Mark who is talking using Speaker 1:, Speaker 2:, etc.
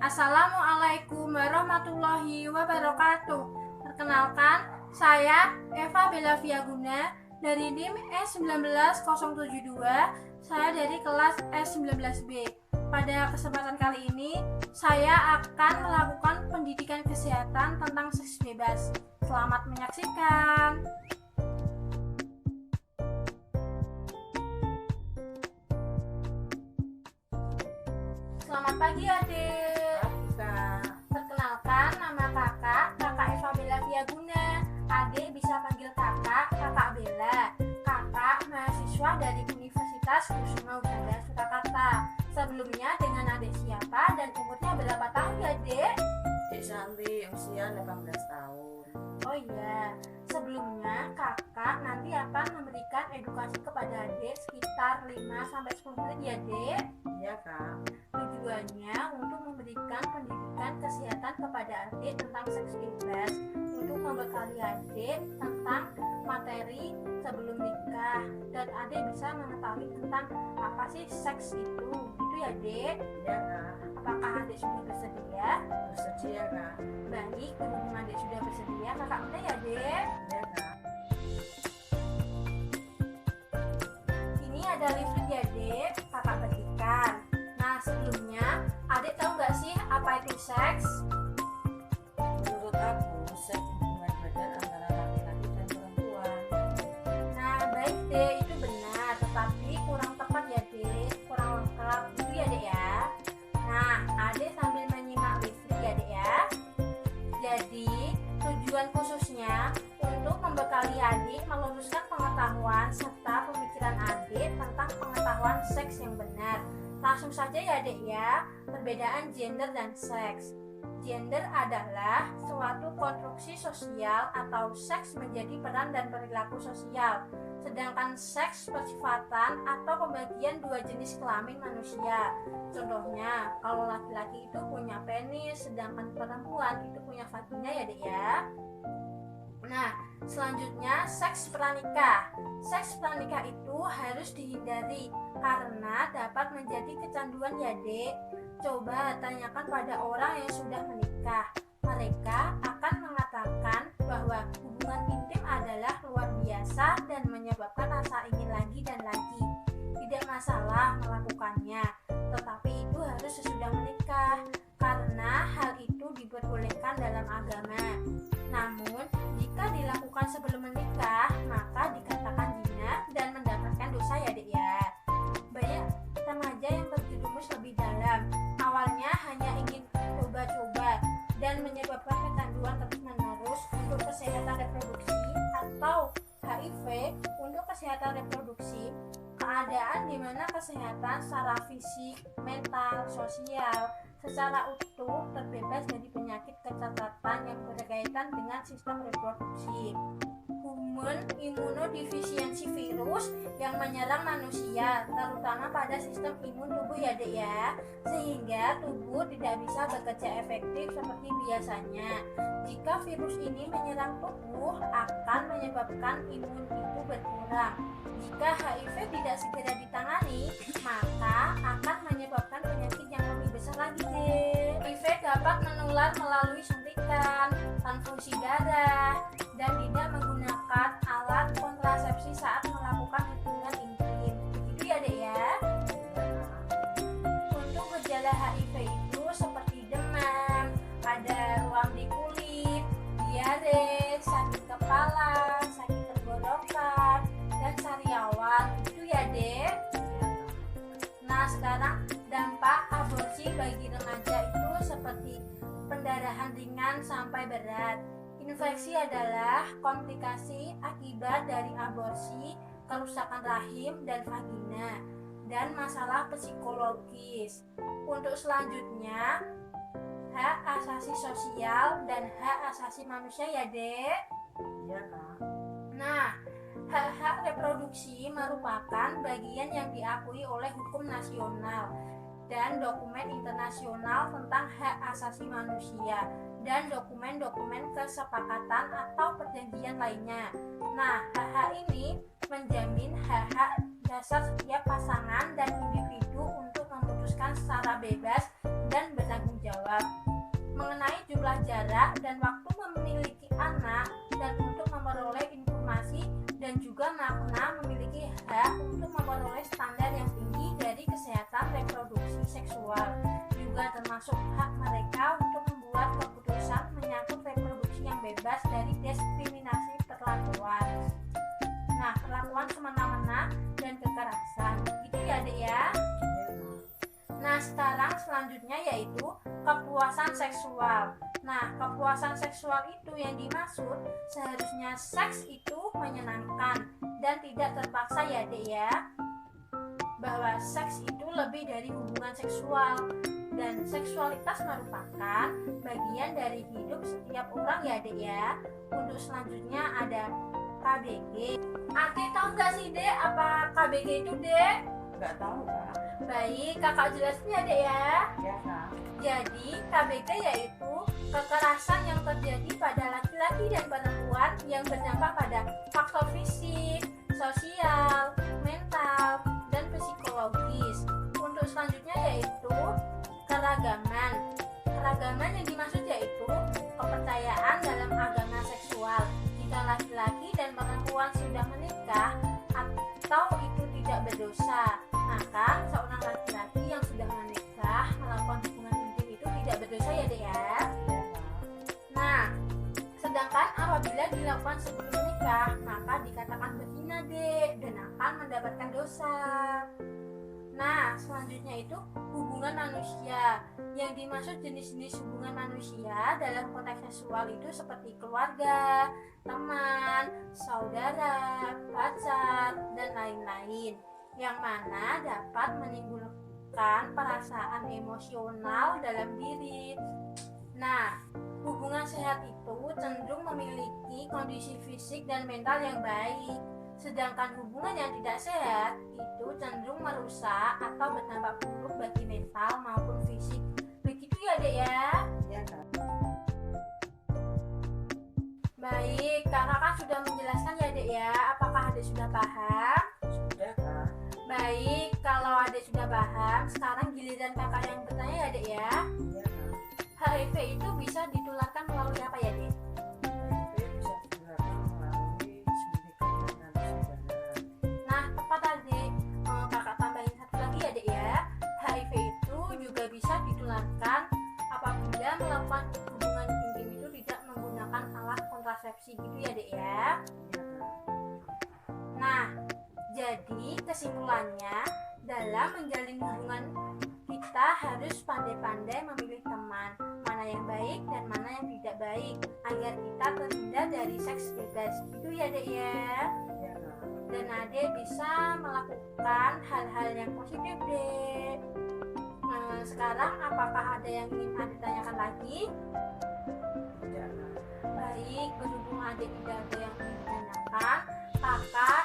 Speaker 1: Assalamualaikum warahmatullahi wabarakatuh. Perkenalkan, saya Eva Bella Viaguna dari NIM S19072. Saya dari kelas S19B. Pada kesempatan kali ini, saya akan melakukan pendidikan kesehatan tentang seks bebas. Selamat menyaksikan. Selamat pagi adik. Perkenalkan, nama kakak Eva Bella Viaguna. Adik bisa panggil kakak Bella. Kakak mahasiswa dari Universitas Kusuma Uganda Surakarta. Sebelumnya dengan adik siapa dan umurnya berapa tahun ya adik?
Speaker 2: Dek Santi, usia 18 tahun.
Speaker 1: Oh iya, sebelumnya kakak nanti akan memberikan edukasi kepada adik sekitar 5-10 menit ya adik.
Speaker 2: Iya kak.
Speaker 1: Tujuannya untuk memberikan pendidikan kesehatan kepada adik tentang seks bebas, untuk membekali adik tentang materi sebelum nikah, dan adik bisa mengetahui tentang apa sih seks itu ya adik.
Speaker 2: Iya kak.
Speaker 1: Apakah adik sudah bersedia?
Speaker 2: Bersedia kak.
Speaker 1: Baik, berhubung adik sudah bersedia, kakak mulai ya adik.
Speaker 2: Iya kak.
Speaker 1: Ini ada leaflet ya adik, kakak bagikan. Nah sebelumnya, adik tahu nggak sih apa itu seks?
Speaker 2: Menurut aku, seks hubungan badan antara laki-laki dan perempuan.
Speaker 1: Nah baik deh, itu benar, tetapi kurang tepat ya dek, kurang lengkap itu ya dek ya. Nah adik sambil menyimak leaflet ya dek ya. Jadi tujuan khususnya untuk membekali adik meluruskan pengetahuan serta pemikiran adik tentang pengetahuan seks yang benar. Langsung saja ya dek ya, perbedaan gender dan seks. Gender adalah suatu konstruksi sosial atau seks menjadi peran dan perilaku sosial. Sedangkan seks persifatan atau pembagian dua jenis kelamin manusia. Contohnya, kalau laki-laki itu punya penis, sedangkan perempuan itu punya vagina ya dek ya. Nah, selanjutnya seks pranikah. Seks pranikah itu harus dihindari karena dapat menjadi kecanduan ya dek. Coba tanyakan pada orang yang sudah menikah. Mereka akan mengatakan bahwa hubungan intim adalah luar biasa dan menyebabkan rasa ingin lagi dan lagi. Tidak masalah melakukannya, tetapi itu harus sesudah menikah karena hal itu diperbolehkan dalam agama. Namun, jika dilakukan sebelum menikah, maka dikatakan zina dan mendapatkan dosa ya dek ya. Banyak remaja yang terjerumus lebih dalam. Awalnya hanya ingin coba-coba dan menyebabkan kecanduan terus-menerus untuk kesehatan reproduksi atau HIV untuk kesehatan reproduksi. Keadaan di mana kesehatan secara fisik, mental, sosial secara utuh terbebas dari penyakit kecacatan yang berkaitan dengan sistem reproduksi. Human immunodefficiency virus yang menyerang manusia, terutama pada sistem imun tubuh ya dek ya, sehingga tubuh tidak bisa bekerja efektif seperti biasanya. Jika virus ini menyerang tubuh, akan menyebabkan imun itu berkurang. Jika HIV tidak segera ditangani, maka akan menyebabkan penyakit yang lebih besar lagi deh. HIV dapat menular melalui suntikan, transfusi darah, dan tidak menggunakan alat kontrasepsi saat melakukan hubungan intim. Begitu ya dek ya. Untuk gejala HIV itu seperti demam, ada ruam di kulit, diare, sakit kepala, sakit tenggorokan, dan sariawan. Itu ya dek. Nah sekarang dampak aborsi bagi remaja itu seperti pendarahan ringan sampai berat. Infeksi adalah komplikasi akibat dari aborsi, kerusakan rahim dan vagina, dan masalah psikologis. Untuk selanjutnya, hak asasi sosial dan hak asasi manusia ya dek.
Speaker 2: Iya kak.
Speaker 1: Nah, hak-hak reproduksi merupakan bagian yang diakui oleh hukum nasional dan dokumen internasional tentang hak asasi manusia dan dokumen-dokumen kesepakatan atau perjanjian lainnya. Nah, hak-hak ini menjamin hak-hak dasar setiap pasangan dan individu untuk memutuskan secara bebas dan bertanggung jawab. mengenai jumlah jarak dan waktu memiliki anak, dan untuk memperoleh informasi dan juga makna memiliki hak untuk memperoleh standar yang tinggi dari kesehatan reproduksi seksual, juga termasuk hak mereka untuk membuat keputusan menyangkut reproduksi yang bebas dari diskriminasi perlakuan. Nah, perlakuan semena-mena dan kekerasan. Gitu ya, Dek ya. Nah, sekarang selanjutnya yaitu kepuasan seksual. Nah, kepuasan seksual itu yang dimaksud seharusnya seks itu menyenangkan dan tidak terpaksa ya, Dek ya. Bahwa seks itu lebih dari hubungan seksual, dan seksualitas merupakan bagian dari hidup setiap orang ya, Dek ya. Untuk selanjutnya ada KBG. Adik tahu nggak sih, Dek, apa KBG itu, Dek?
Speaker 2: Nggak tahu, Kak.
Speaker 1: Baik, kakak jelasin ya, Dek ya.
Speaker 2: Ya, Kak.
Speaker 1: Jadi, KBG yaitu kekerasan yang terjadi pada laki-laki dan perempuan yang berdampak pada faktor fisik, sosial, mental, dan psikologis. Untuk selanjutnya yaitu keragaman. Keragaman yang dimaksud yaitu kepercayaan dalam agama seksual. Jika laki-laki dan perempuan sudah menikah atau itu tidak berdosa, maka seorang laki-laki yang sudah menikah melakukan hubungan intim itu tidak berdosa ya, Dek ya.
Speaker 2: Ya, Kak.
Speaker 1: Nah, sedangkan apabila dilakukan sebelum menikah, maka dikatakan berzina, Dek, dan akan mendapatkan dosa. Nah, selanjutnya itu hubungan manusia. Yang dimaksud jenis-jenis hubungan manusia dalam konteks seksual itu seperti keluarga, teman, saudara, pacar, dan lain-lain, yang mana dapat menimbulkan perasaan emosional dalam diri. Nah, hubungan sehat itu cenderung memiliki kondisi fisik dan mental yang baik, sedangkan hubungan yang tidak sehat itu cenderung merusak atau berdampak buruk bagi mental maupun fisik. Begitu ya, Dek ya.
Speaker 2: Ya, Kak.
Speaker 1: Baik, kakak kan sudah menjelaskan ya, Dek ya. Apakah Adek sudah paham?
Speaker 2: Sudah, Kak.
Speaker 1: Baik, kalau Adek sudah paham, sekarang giliran kakak yang bertanya ya, Dek ya.
Speaker 2: Ya, Kak.
Speaker 1: HIV itu bisa ditularkan melalui apa ya, Dek?
Speaker 2: HIV bisa ditularkan melalui suntikan dan saudara.
Speaker 1: Nah, tepat Adik. Kakak tambahin satu lagi ya, Dek ya. HIV itu juga bisa ditularkan apabila melakukan hubungan intim itu tidak menggunakan alat kontrasepsi gitu ya, Dek ya.
Speaker 2: Ya, Kak.
Speaker 1: Nah, jadi kesimpulannya dalam menjalin hubungan kita harus pandai-pandai memilih teman mana yang baik dan mana yang tidak baik agar kita terhindar dari seks bebas. Itu ya, Dek ya.
Speaker 2: Ya, Kak.
Speaker 1: Dan Adek bisa melakukan hal-hal yang positif, Dek. Sekarang apakah ada yang ingin Adek tanyakan lagi?
Speaker 2: Tidak, Kak.
Speaker 1: Baik, berhubung Adek tidak ada yang ingin ditanyakan, kakak